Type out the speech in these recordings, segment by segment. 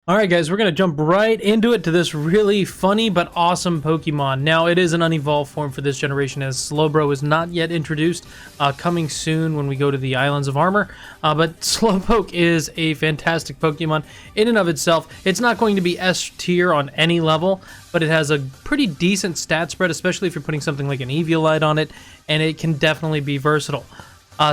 Alright guys, we're going to jump right into it to this really funny but awesome Pokemon. Now, it is an unevolved form for this generation as Slowbro is not yet introduced, coming soon when we go to the Islands of Armor. But Slowpoke is a fantastic Pokemon in and of itself. It's not going to be S tier on any level, but it has a pretty decent stat spread, especially if you're putting something like an Eviolite on it, and it can definitely be versatile.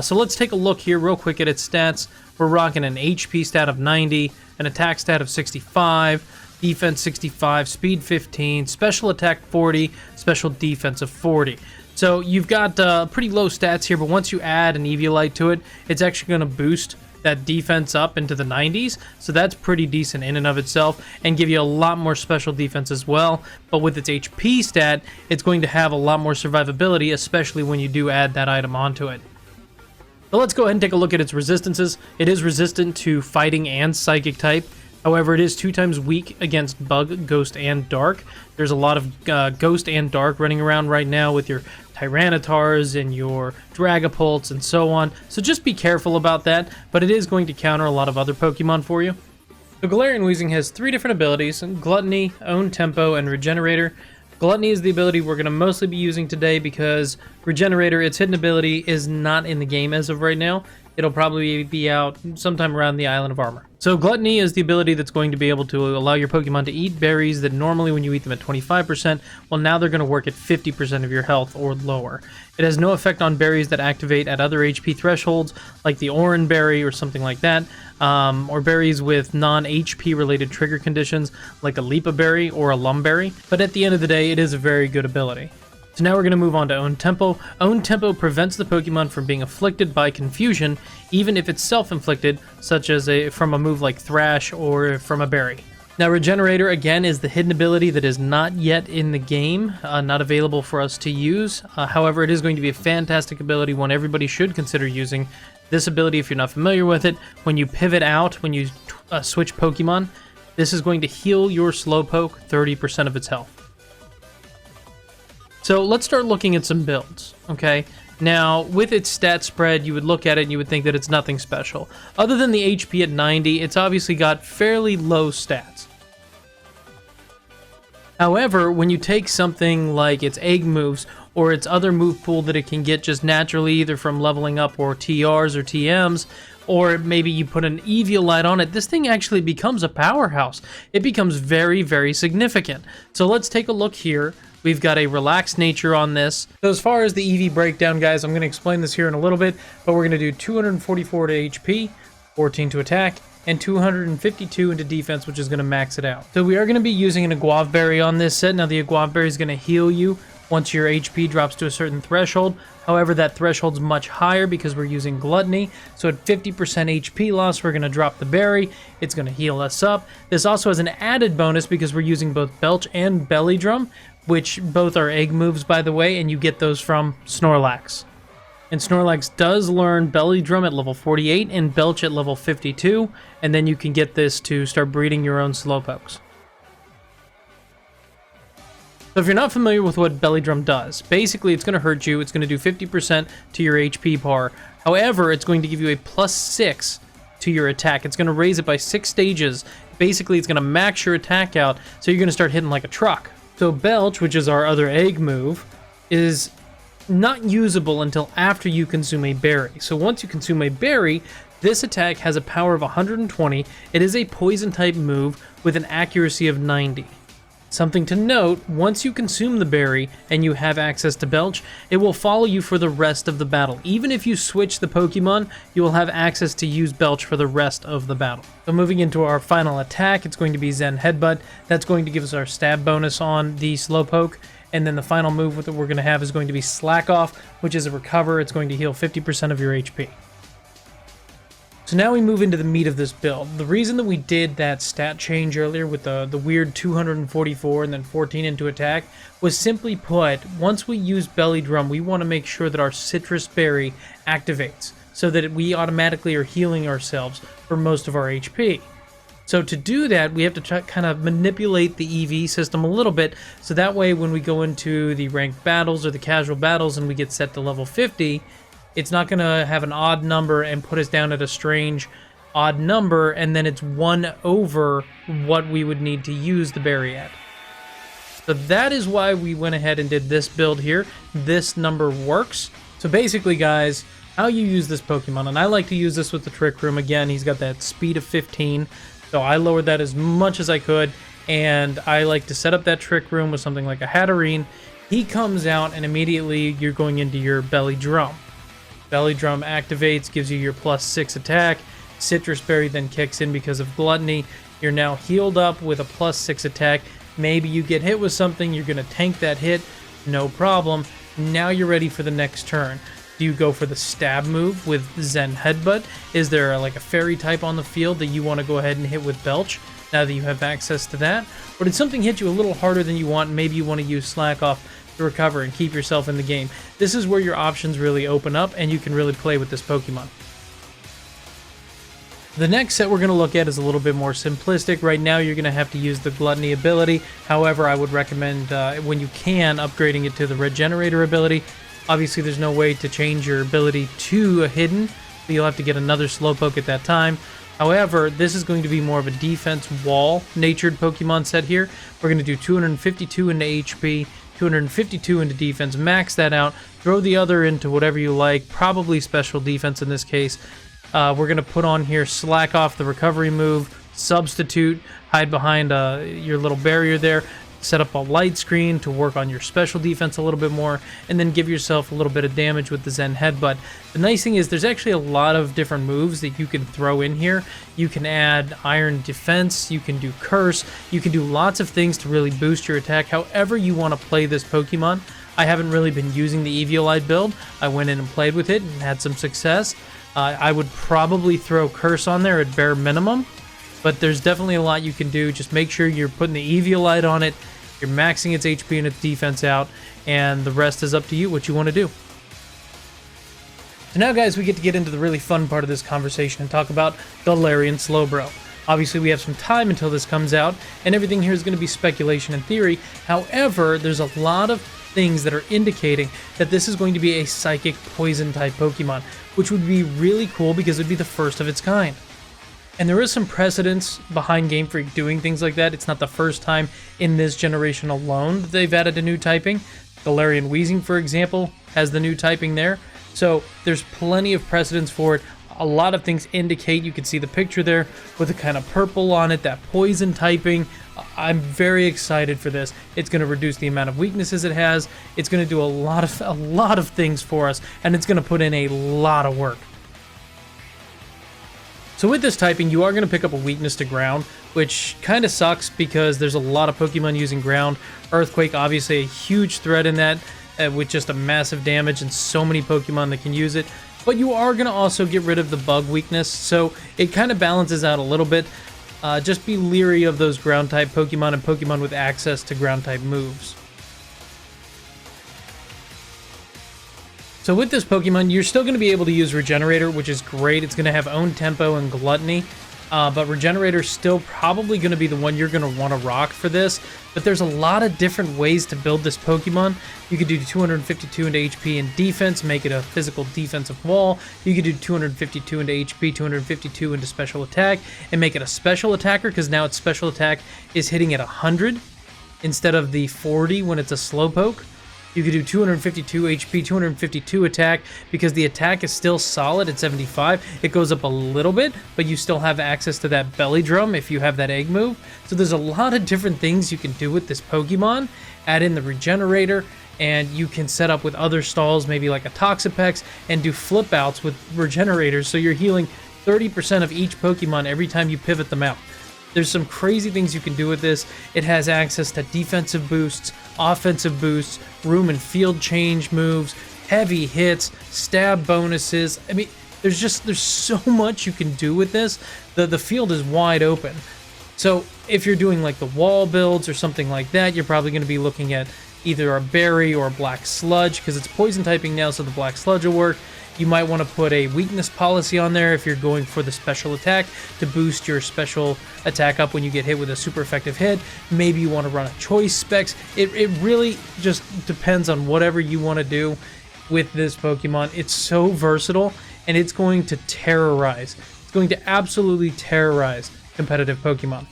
So let's take a look here real quick at its stats. We're rocking an HP stat of 90, an attack stat of 65, defense 65, speed 15, special attack 40, special defense of 40. So you've got pretty low stats here, but once you add an Eviolite to it, it's actually going to boost that defense up into the 90s. So that's pretty decent in and of itself and give you a lot more special defense as well. But with its HP stat, it's going to have a lot more survivability, especially when you do add that item onto it. So let's go ahead and take a look at its resistances. It is resistant to fighting and psychic type. However, it is 2 times weak against bug, ghost, and dark. There's a lot of ghost and dark running around right now with your Tyrannitars and your Dragapults and so on. So just be careful about that, but it is going to counter a lot of other Pokemon for you. So Galarian Weezing has 3 different abilities: Gluttony, Own Tempo, and Regenerator. Gluttony is the ability we're going to mostly be using today because Regenerator, its hidden ability, is not in the game as of right now. It'll probably be out sometime around the Island of Armor. So Gluttony is the ability that's going to be able to allow your Pokemon to eat berries that normally when you eat them at 25%, well, now they're going to work at 50% of your health or lower. It has no effect on berries that activate at other HP thresholds, like the Oran Berry or something like that, or berries with non-HP related trigger conditions, like a Lipa Berry or a Lum Berry. But at the end of the day, it is a very good ability. So now we're going to move on to Own Tempo. Own Tempo prevents the Pokemon from being afflicted by confusion, even if it's self-inflicted, such as from a move like Thrash or from a berry. Now Regenerator, again, is the hidden ability that is not yet in the game, not available for us to use. However, it is going to be a fantastic ability, one everybody should consider using. This ability, if you're not familiar with it, when you pivot out, when you switch Pokemon, this is going to heal your Slowpoke 30% of its health. So let's start looking at some builds, okay? Now, with its stat spread, you would look at it and you would think that it's nothing special. Other than the HP at 90, it's obviously got fairly low stats. However, when you take something like its egg moves or its other move pool that it can get just naturally either from leveling up or TRs or TMs, or maybe you put an Eviolite on it, this thing actually becomes a powerhouse. It becomes very, very significant. So let's take a look here. We've got a relaxed nature on this. So as far as the EV breakdown, guys, I'm going to explain this here in a little bit, but we're going to do 244 to HP, 14 to attack, and 252 into defense, which is going to max it out. So we are going to be using an Aguav Berry on this set. Now the Aguav Berry is going to heal you once your HP drops to a certain threshold. However, that threshold's much higher because we're using Gluttony. So at 50% HP loss, we're going to drop the berry. It's going to heal us up. This also has an added bonus because we're using both Belch and Belly Drum, which both are egg moves, by the way, and you get those from Snorlax. And Snorlax does learn Belly Drum at level 48 and Belch at level 52, and then you can get this to start breeding your own Slowpokes. So if you're not familiar with what Belly Drum does, basically it's going to hurt you. It's going to do 50% to your HP bar. However, it's going to give you a +6 to your attack. It's going to raise it by 6 stages. Basically, it's going to max your attack out, so you're going to start hitting like a truck. So Belch, which is our other egg move, is not usable until after you consume a berry. So once you consume a berry, this attack has a power of 120. It is a poison type move with an accuracy of 90. Something to note, once you consume the berry and you have access to Belch, it will follow you for the rest of the battle. Even if you switch the Pokemon, you will have access to use Belch for the rest of the battle. So moving into our final attack, it's going to be Zen Headbutt. That's going to give us our stab bonus on the Slowpoke. And then the final move that we're going to have is going to be Slack Off, which is a recover. It's going to heal 50% of your HP. So now we move into the meat of this build. The reason that we did that stat change earlier with the weird 244 and then 14 into attack was simply put, once we use Belly Drum, we want to make sure that our Citrus Berry activates so that we automatically are healing ourselves for most of our HP. So to do that, we have to try, kind of manipulate the EV system a little bit, so that way when we go into the ranked battles or the casual battles and we get set to level 50, it's not going to have an odd number and put us down at a strange odd number, and then it's 1 over what we would need to use the berry at. So that is why we went ahead and did this build here. This number works. So basically, guys, how you use this Pokemon, and I like to use this with the Trick Room. Again, he's got that speed of 15, so I lowered that as much as I could, and I like to set up that Trick Room with something like a Hatterene. He comes out, and immediately you're going into your Belly Drum. Belly Drum activates, gives you your +6 attack. Citrus Berry then kicks in because of Gluttony. You're now healed up with a +6 attack. Maybe you get hit with something, you're going to tank that hit, no problem. Now you're ready for the next turn. Do you go for the stab move with Zen Headbutt? Is there like a fairy type on the field that you want to go ahead and hit with Belch now that you have access to that? Or did something hit you a little harder than you want? Maybe you want to use Slack Off to recover and keep yourself in the game. This is where your options really open up and you can really play with this Pokemon. The next set we're going to look at is a little bit more simplistic. Right now you're going to have to use the Gluttony ability. However, I would recommend, when you can, upgrading it to the Regenerator ability. Obviously there's no way to change your ability to a hidden, so you'll have to get another Slowpoke at that time. However, this is going to be more of a defense wall natured Pokemon set here. We're going to do 252 into HP, 252 into defense, max that out, throw the other into whatever you like, probably special defense in this case. We're going to put on here Slack Off, the recovery move, substitute, hide behind your little barrier there, set up a light screen to work on your special defense a little bit more, and then give yourself a little bit of damage with the Zen Headbutt. The nice thing is there's actually a lot of different moves that you can throw in here. You can add Iron Defense, you can do Curse, you can do lots of things to really boost your attack however you want to play this Pokemon. I haven't really been using the Eviolite build. I went in and played with it and had some success. I would probably throw Curse on there at bare minimum, but there's definitely a lot you can do. Just make sure you're putting the Eviolite on it, you're maxing its HP and its defense out, and the rest is up to you what you want to do. So now, guys, we get to get into the really fun part of this conversation and talk about Galarian Slowbro. Obviously, we have some time until this comes out, and everything here is going to be speculation and theory. However, there's a lot of things that are indicating that this is going to be a psychic poison type Pokemon, which would be really cool because it would be the first of its kind. And there is some precedence behind Game Freak doing things like that. It's not the first time in this generation alone that they've added a new typing. Galarian Weezing, for example, has the new typing there. So there's plenty of precedence for it. A lot of things indicate, you can see the picture there with the kind of purple on it, that poison typing. I'm very excited for this. It's going to reduce the amount of weaknesses it has. It's going to do a lot of things for us, and it's going to put in a lot of work. So with this typing, you are going to pick up a weakness to ground, which kind of sucks because there's a lot of Pokemon using ground. Earthquake, obviously a huge threat in that, with just a massive damage and so many Pokemon that can use it. But you are going to also get rid of the bug weakness, so it kind of balances out a little bit. Just be leery of those ground type Pokemon and Pokemon with access to ground type moves. So with this Pokemon, you're still going to be able to use Regenerator, which is great. It's going to have own tempo and Gluttony, but Regenerator is still probably going to be the one you're going to want to rock for this. But there's a lot of different ways to build this Pokemon. You could do 252 into HP and defense, make it a physical defensive wall. You could do 252 into HP, 252 into special attack, and make it a special attacker, because now its special attack is hitting at 100 instead of the 40 when it's a Slowpoke. You could do 252 HP, 252 attack, because the attack is still solid at 75. It goes up a little bit, but you still have access to that belly drum if you have that egg move. So there's a lot of different things you can do with this Pokemon. Add in the Regenerator, and you can set up with other stalls, maybe like a Toxapex, and do flip outs with Regenerators, so you're healing 30% of each Pokemon every time you pivot them out. There's some crazy things you can do with this. It has access to defensive boosts, offensive boosts, room and field change moves, heavy hits, stab bonuses. I mean, there's so much you can do with this. The field is wide open. So if you're doing like the wall builds or something like that, you're probably going to be looking at either a berry or a black sludge, because it's poison typing now, so the black sludge will work. You might want to put a weakness policy on there if you're going for the special attack to boost your special attack up when you get hit with a super effective hit. Maybe you want to run a choice specs. It really just depends on whatever you want to do. with this Pokemon. It's so versatile, and it's going to terrorize. It's going to absolutely terrorize competitive Pokemon.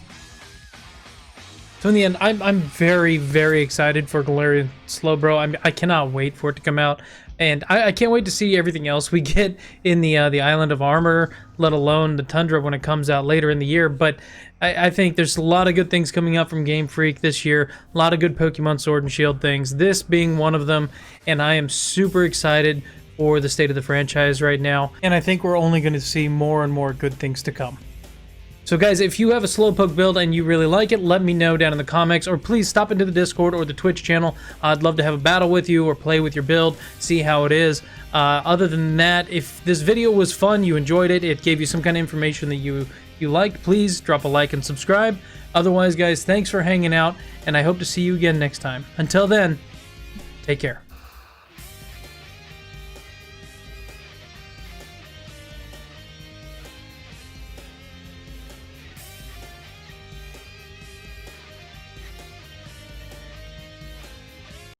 So in the end, I'm very, very excited for Galarian Slowbro. I cannot wait for it to come out, and I can't wait to see everything else we get in the Island of Armor, let alone the Tundra when it comes out later in the year. But I think there's a lot of good things coming up from Game Freak this year, a lot of good Pokemon Sword and Shield things, this being one of them, and I am super excited for the state of the franchise right now, and I think we're only going to see more and more good things to come. So guys, if you have a Slowpoke build and you really like it, let me know down in the comments, or please stop into the Discord or the Twitch channel. I'd love to have a battle with you or play with your build, see how it is. Other than that, if this video was fun, you enjoyed it, it gave you some kind of information that you liked, please drop a like and subscribe. Otherwise, guys, thanks for hanging out, and I hope to see you again next time. Until then, take care.